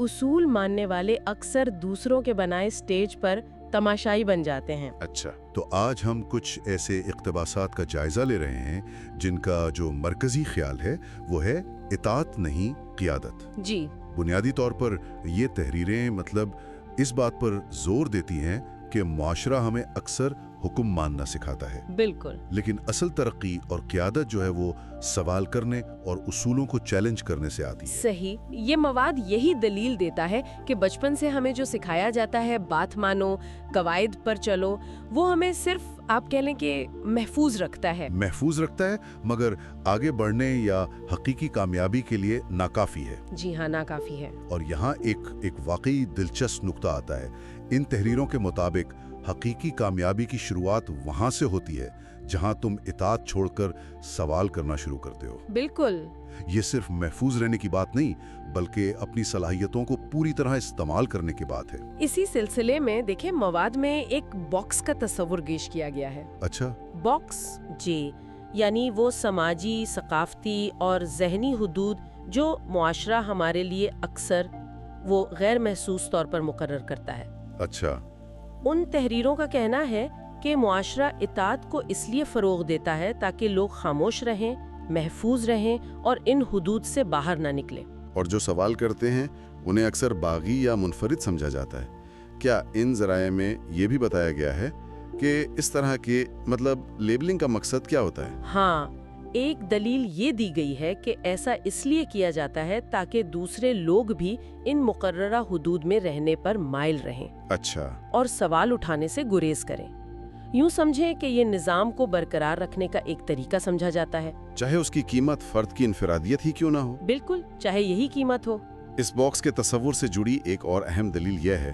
उसूल मानने वाले अक्सर दूसरों के बनाए स्टेज पर तमाशाई बन जाते हैं। अच्छा, तो आज हम कुछ ऐसे इक़्तिबासात का जायजा ले रहे हैं जिनका जो मरकजी ख्याल है वो है इताअत नहीं क़ियादत। जी, बुनियादी तौर पर ये तहरीरें मतलब इस बात पर जोर देती हैं कि मुआशरा हमें अक्सर हुक्म मानना सिखाता है, बिल्कुल। लेकिन असल तरक्की और क़ियादत जो है वो सवाल करने और उसूलों को चैलेंज करने से आती है। सही, ये मवाद यही दलील देता है कि बचपन से हमें जो सिखाया जाता है, बात मानो, कवायद पर चलो, वो हमें सिर्फ आप कह लें कि महफूज रखता है, मगर आगे बढ़ने या हकीकी कामयाबी के लिए नाकाफी है। जी हाँ, नाकाफी है। और यहाँ एक वाकई दिलचस्प नुक्ता आता है। इन तहरीरों के मुताबिक हकीकी कामयाबी की शुरुआत वहाँ से होती है जहाँ तुम इताअत छोड़कर सवाल करना शुरू करते हो। बिल्कुल। ये सिर्फ महफूज रहने की बात नहीं, बल्कि अपनी सलाहियतों को पूरी तरह इस्तेमाल करने की बात है। इसी सिलसिले में देखिए, मवाद में एक बॉक्स का तस्वुर पेश किया गया है। अच्छा, बॉक्स जी, यानी वो समाजी, सकाफती और जहनी हुदूद जो मुआशरा हमारे लिए अक्सर वो गैर महसूस तौर पर मुकर्रर करता है। अच्छा, उन तहरीरों का कहना है कि मुआशरा इताअत को इसलिए फ़रोग़ देता है ताकि लोग खामोश रहें, महफूज रहें और इन हुदूद से बाहर ना निकले। और जो सवाल करते हैं उन्हें अक्सर बागी या मुनफरिद समझा जाता है। क्या इन ज़राए में ये भी बताया गया है कि इस तरह के मतलब लेबलिंग का मकसद क्या होता है? हाँ, एक दलील ये दी गई है कि ऐसा इसलिए किया जाता है ताकि दूसरे लोग भी इन मुकर्ररा हुदूद में रहने पर माइल रहें। अच्छा, और सवाल उठाने से गुरेज करें। यूं समझें कि ये निज़ाम को बरकरार रखने का एक तरीका समझा जाता है, चाहे उसकी कीमत फर्द की इनफरादियत ही क्यों ना हो। बिल्कुल, चाहे यही कीमत हो। इस बॉक्स के तस्वुर से जुड़ी एक और अहम दलील यह है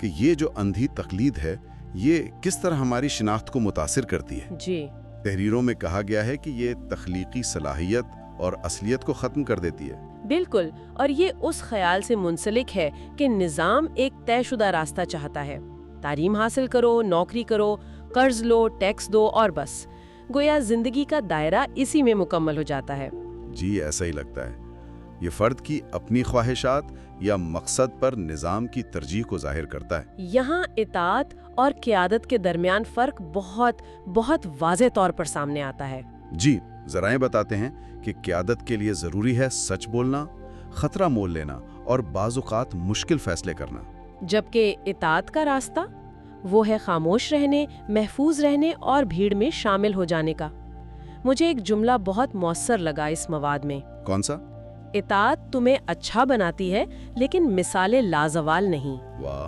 कि ये जो अंधी तकलीद है ये किस तरह हमारी शिनाख्त को मुतासिर करती है। जी, तहरीरों में कहा गया है कि ये तख्लीकी सलाहियत और असलियत को ख़त्म कर देती है। बिल्कुल, और ये उस ख्याल से मुंसलिक है कि निज़ाम एक तयशुदा रास्ता चाहता है। तालीम हासिल करो, नौकरी करो, कर्ज लो, टैक्स दो और बस गोया जिंदगी का दायरा इसी में मुकम्मल हो जाता है। जी, ऐसा ही लगता है। ये फ़र्द की अपनी ख्वाहिशात या मकसद पर निज़ाम की तरजीह को जाहिर करता है। यहाँ इताअत और क़ियादत के दरमियान फ़र्क बहुत वाज़ेह तौर पर सामने आता है। जी, ज़राए बताते हैं कि क़ियादत के लिए ज़रूरी है सच बोलना, ख़तरा मोल लेना और बाज़-औक़ात मुश्किल फ़ैसले करना। जबकि इताअत का रास्ता वो है खामोश रहने, महफूज रहने और भीड़ में शामिल हो जाने का। मुझे एक जुमला बहुत मौसर लगा इस मवाद में। कौन सा? इताअत तुम्हें अच्छा बनाती है लेकिन मिसाले लाजवाल नहीं। वाह,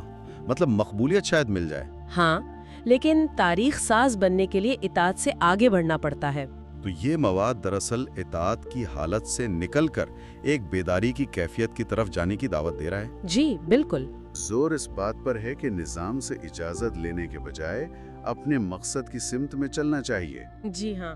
मतलब मकबूलियत शायद मिल जाए। हाँ, लेकिन तारीख साज बनने के लिए इताअत से आगे बढ़ना पड़ता है। तो ये मवाद दरअसल इताअत की हालत से निकलकर एक बेदारी की कैफियत की तरफ जाने की दावत दे रहा है। जी बिल्कुल। जोर इस बात पर है कि निज़ाम से इजाज़त लेने के बजाय अपने मकसद की सिमत में चलना चाहिए। जी हाँ,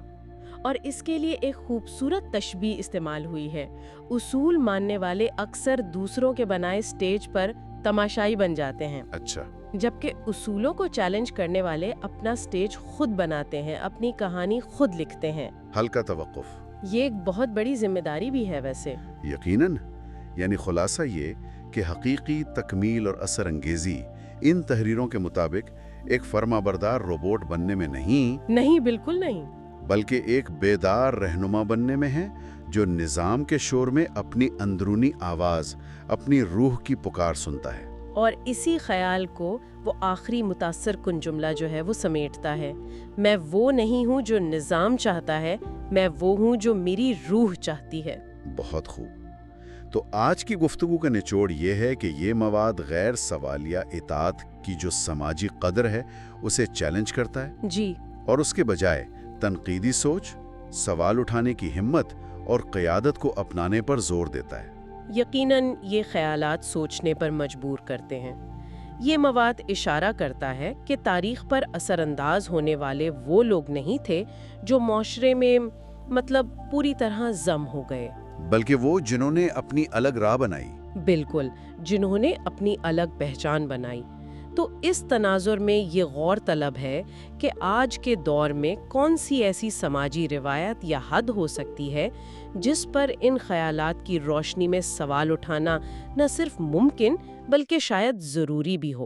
और इसके लिए एक खूबसूरत तशबीह इस्तेमाल हुई है। उसूल मानने वाले अक्सर दूसरों के बनाए स्टेज पर तमाशाई बन जाते हैं। अच्छा, जबकि उसूलों को चैलेंज करने वाले अपना स्टेज खुद बनाते हैं, अपनी कहानी खुद लिखते हैं। हल्का तवक्कुफ। ये एक बहुत बड़ी जिम्मेदारी भी है वैसे। यकीनन, यानी खुलासा ये कि हकीकी तकमील और असर अंगेजी इन तहरीरों के मुताबिक एक फर्माबरदार रोबोट बनने में नहीं, बिल्कुल नहीं, बल्कि एक बेदार रहनुमा बनने में है जो निज़ाम के शोर में अपनी अंदरूनी आवाज़, अपनी रूह की पुकार सुनता है। और इसी ख्याल को वो आखिरी मुतासर कुन जुमला जो है वो समेटता है, मैं वो नहीं हूँ जो निज़ाम चाहता है, मैं वो हूँ जो मेरी रूह चाहती है। बहुत खूब। तो आज की गुफ्तगू का निचोड़ ये है कि ये मवाद गैर सवालिया इताअत की जो समाजी कदर है उसे चैलेंज करता है जी, और उसके बजाय तनकीदी सोच, सवाल उठाने की हिम्मत और क़ियादत को अपनाने पर जोर देता है। यकीनन ये ख़यालात सोचने पर मजबूर करते हैं। ये मवाद इशारा करता है कि तारीख़ पर असरअंदाज होने वाले वो लोग नहीं थे जो माशरे में मतलब पूरी तरह जम हो गए, बल्कि वो जिन्होंने अपनी अलग राह बनाई। बिल्कुल, जिन्होंने अपनी अलग पहचान बनाई। تو اس تناظر میں یہ غور طلب ہے کہ آج کے دور میں کون سی ایسی سماجی روایت یا حد ہو سکتی ہے جس پر ان خیالات کی روشنی میں سوال اٹھانا نہ صرف ممکن بلکہ شاید ضروری بھی ہو۔